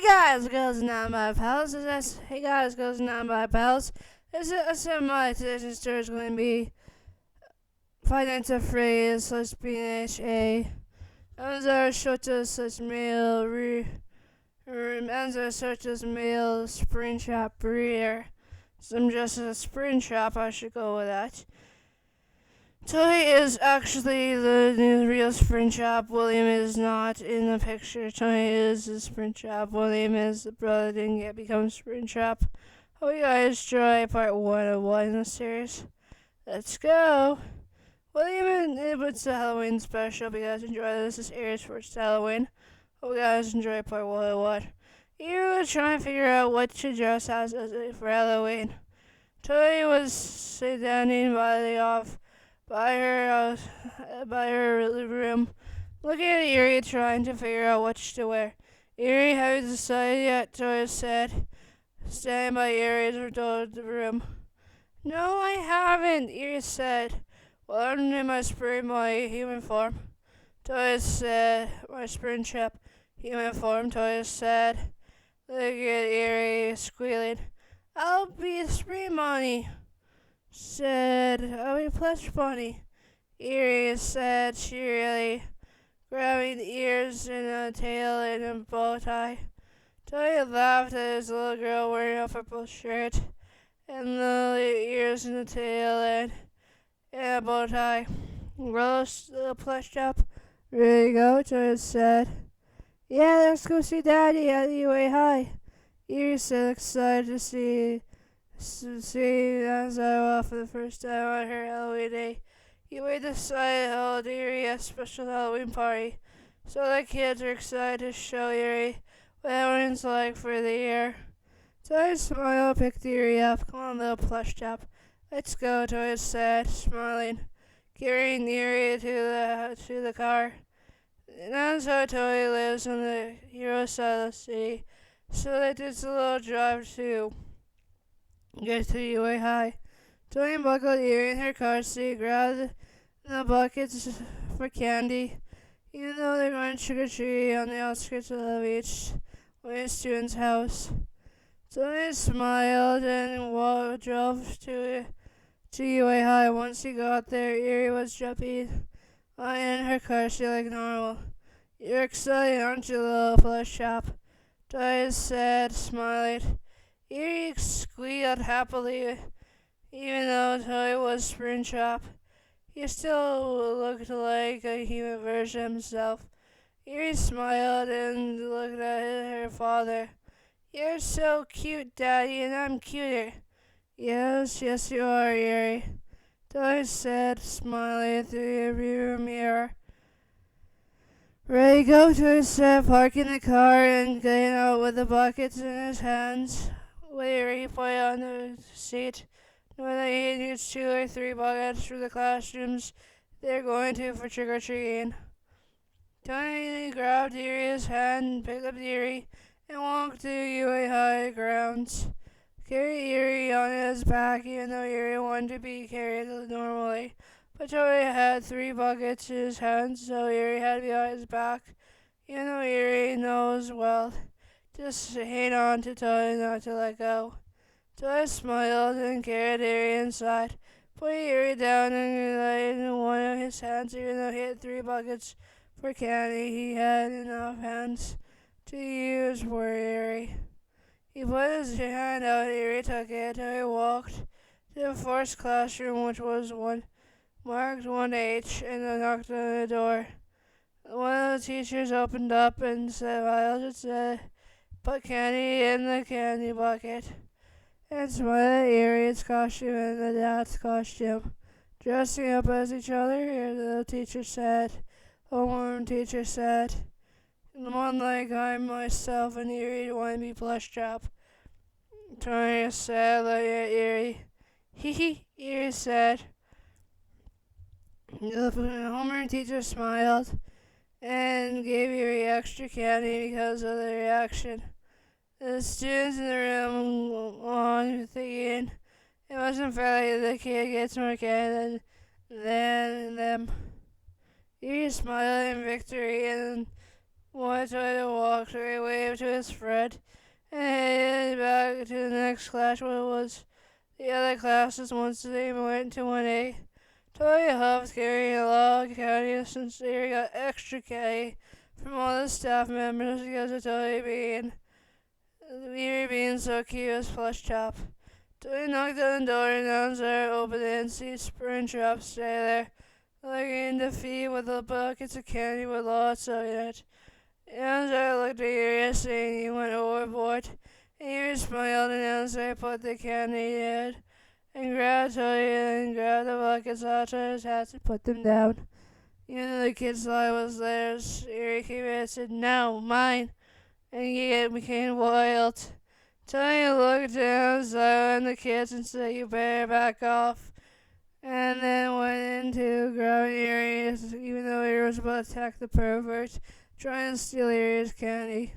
guys, girls, and not my pals. Hey guys, girls, and not my pals. This is my today's story is going to be financial phrase slash BNHA. Anzar shota slash male Anzar such as male spring shop rear. Some just a spring shop. I should go with that. Toy is actually the new real sprint shop. William is not in the picture. Toy is the sprint shop. William is the brother didn't get become sprint shop. Hope you guys enjoy part 101 in the series. Let's go. William and it's a Halloween special. Hope you guys enjoy this. This airs for Halloween. Hope you guys enjoy part 101. You were trying to figure out what to dress as for Halloween. Toy was standing by her room, looking at Eerie, trying to figure out what to wear. Eerie hadn't decided yet, Toya said, standing by Eerie's door of the room. No, I haven't, Eerie said. Well, I'm in my human form. Toya said, my spring chip, human form, Toya said. Look at Eerie squealing. I'll be a spring bunny. Said, I'll be plush bunny. Eerie said cheerily, grabbing the ears and a tail and a bow tie. Toya laughed at his little girl wearing a purple shirt and the ears and the tail and a bow tie. Rose the plush up. Ready to go? Toya said. Yeah, let's go see Daddy at the UA High. Eerie said, excited to see Aizawa for the first time on her Halloween day. UA decided to hold Eerie a special Halloween party, so the kids are excited to show Eerie what Halloween's like for the year. Toya smiled, picked Eerie up. Come on, little plush chap. Let's go, Toya said, smiling, carrying Eerie to the car. And that's how Toya lives on the hero side of the city, so they did a little drive to get to UA High. Toya buckled Eerie in her car seat, grabbed the buckets for candy, even though they're going trick-or-treating on the outskirts of the beach, William student's house. Toya smiled and drove to UA High. Once he got there, Eerie was jumping in her car seat like normal. You're excited, aren't you, little plush chap? Toya said, smiling. Eerie squealed happily, even though Toy was spring chop. He still looked like a human version of himself. Eerie smiled and looked at her father. You're so cute, Daddy, and I'm cuter. Yes, you are, Eerie. Toy said, smiling through the rear mirror. Ready to go, Toy said, parking the car and getting out with the buckets in his hands. Later, he put on the seat, knowing that he needs 2 or 3 buckets for the classrooms they're going to for trick-or-treating. Tony grabbed Eerie's hand, picked up Eerie, and walked to UA High grounds. Carried Eerie on his back, even though Eerie wanted to be carried normally. But Tony had 3 buckets in his hands, so Eerie had to be on his back, even though Eerie knows well. Just hang on to Toy, not to let go. Toy smiled and carried Eerie inside, putting Eerie down and laid one of his hands. Even though he had 3 buckets for candy, he had enough hands to use for Eerie. He put his hand out, Eerie took it. Toy walked to the first classroom, which was marked 1H, and knocked on the door. One of the teachers opened up and said, Violet said, put candy in the candy bucket, and smiled at Eerie's costume and the dad's costume. Dressing up as each other, the teacher said, homeroom teacher said, one like I myself and Eerie want to be plush chop. Tony said, looking at Eerie. Hee, Eerie said. The homeroom teacher smiled and gave Eerie extra candy because of the reaction. The students in the room on thinking it wasn't fair that the kid gets more candy than them. Eerie smiled in victory and Boy tried to walk straight, waved to his friend, and headed back to the next class where it was the other classes once they went to 1A. Toy huffed, carrying a log candy since they got extra candy from all the staff members because of Toy being so cute as plush top. Toy knocked on the door and Aizawa opened it and see Springtrap stay there, looking in defeat with the buckets of candy with lots of it. Aizawa looked at Yuri, saying he went overboard. Yuri smiled and Aizawa put the candy in and grabbed Toy and grabbed the buckets out of his hat and put them down. Even though the kid saw it was theirs, Yuri came in and said, "No, mine," and he became wild. Toy looked at Aizawa and the kids and said, "You better back off," and then went into grab Yuri, even though Yuri was about to attack the pervert, trying to steal Yuri's candy.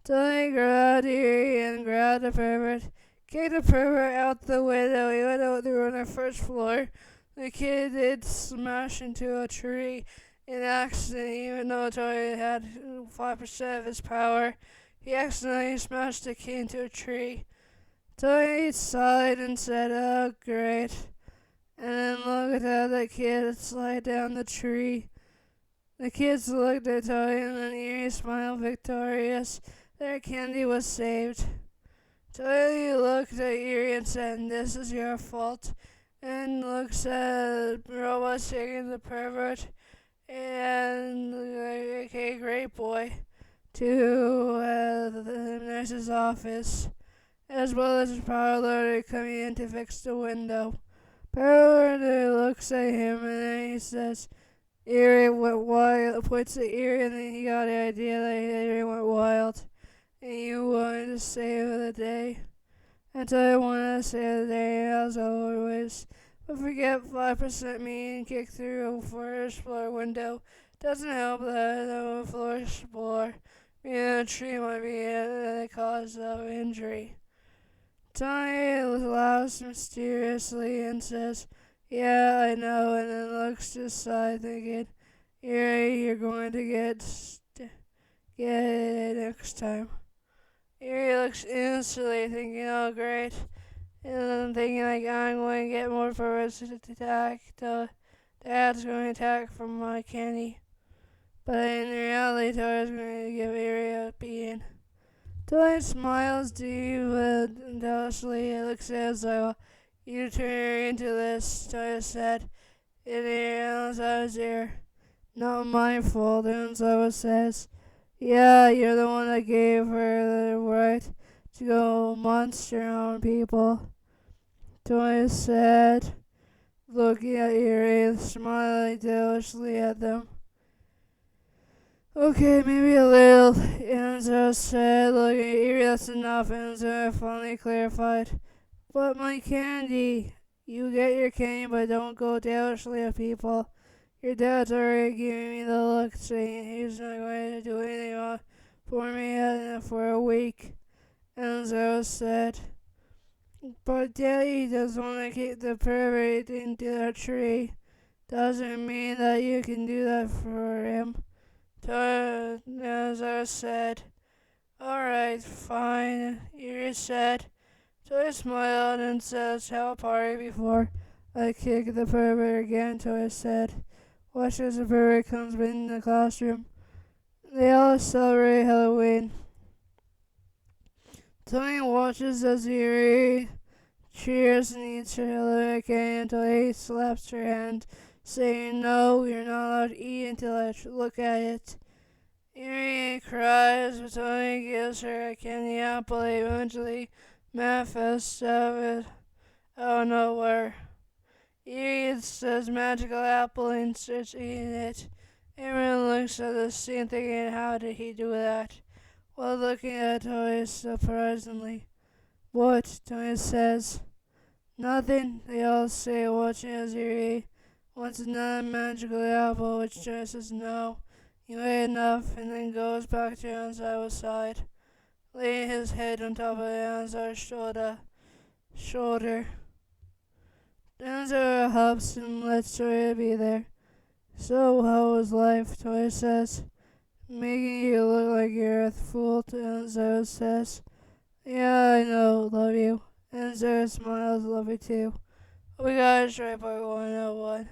Toy grabbed Yuri and grabbed the pervert, kicked the pervert out the window, even though they were on the first floor. The kid did smash into a tree in accident, even though Toy had 5% of his power. He accidentally smashed the kid into a tree. Toy sighed and said, "Oh, great," and then looked at the kid slide down the tree. The kids looked at Toy and then Yuri smiled victorious. Their candy was saved. Toy looked at Yuri and said, "This is your fault," and looks at Robot taking the pervert and okay, great boy, to the nurse's office, as well as his power loader coming in to fix the window. Power loader looks at him and then he says, "Yuri went wild," points at Yuri, and then he got the idea that Yuri went wild, and you wanted to save the day. Until I wanted to save the day, as always. But forget 5% me and kick through a first floor window. Doesn't help that the first floor being a tree might be the cause of injury. Tony laughs mysteriously and says, "Yeah, I know," and then looks to the side thinking, "You're going to get it next time." Yuri looks instantly thinking, "Oh, great," and then thinking like, "I'm going to get more perverts to attack. Dad's going to attack from my candy." But in reality, Toy's going to give Yuri a beating. Toy smiles deep and doubtfully and looks at Aizawa. "You turn into this," Toy said, in Aizawa's ear. "Not my fault," Aizawa says. "Yeah, you're the one that gave her the right to go monster on people," Toy said, looking at Yuri and smiling deliciously at them. "Okay, maybe a little," Aizawa said, looking at Yuri. "That's enough," Aizawa finally clarified. "But my candy." "You get your candy, but don't go deliciously at people. Your dad's already giving me the look, saying he's not going to do anything for me for a week," Aizawa said. "But Daddy does want to keep the pervert into the tree. Doesn't mean that you can do that for him," Aizawa said. "Alright, fine," Yuri said. Toy smiled and said, "Have a party before I kick the pervert again," Toy said. Watch as the pervert comes in the classroom. They all celebrate Halloween. Toy watches as Yuri cheers and eats her Halloween candy until he slaps her hand, saying, "No, you're not allowed to eat until I look at it." Yuri cries, but Toy gives her a candy apple. They eventually manifests out of nowhere. Yuri says magical apple and starts eating it. Everyone looks at the scene thinking, how did he do that? While looking at Toy surprisingly. "What?" Toy says. "Nothing," they all say, watching as Yuri wants another magical apple, which Toy says no. You ate enough, and then goes back to Aizawa's side, laying his head on top of Aizawa's shoulder. Aizawa helps and lets Toy be there. "So how was life?" Toy says. making you look like you're a fool, Enzo says. Yeah, I know, love you. Enzo smiles, love you too. We gotta try part 101.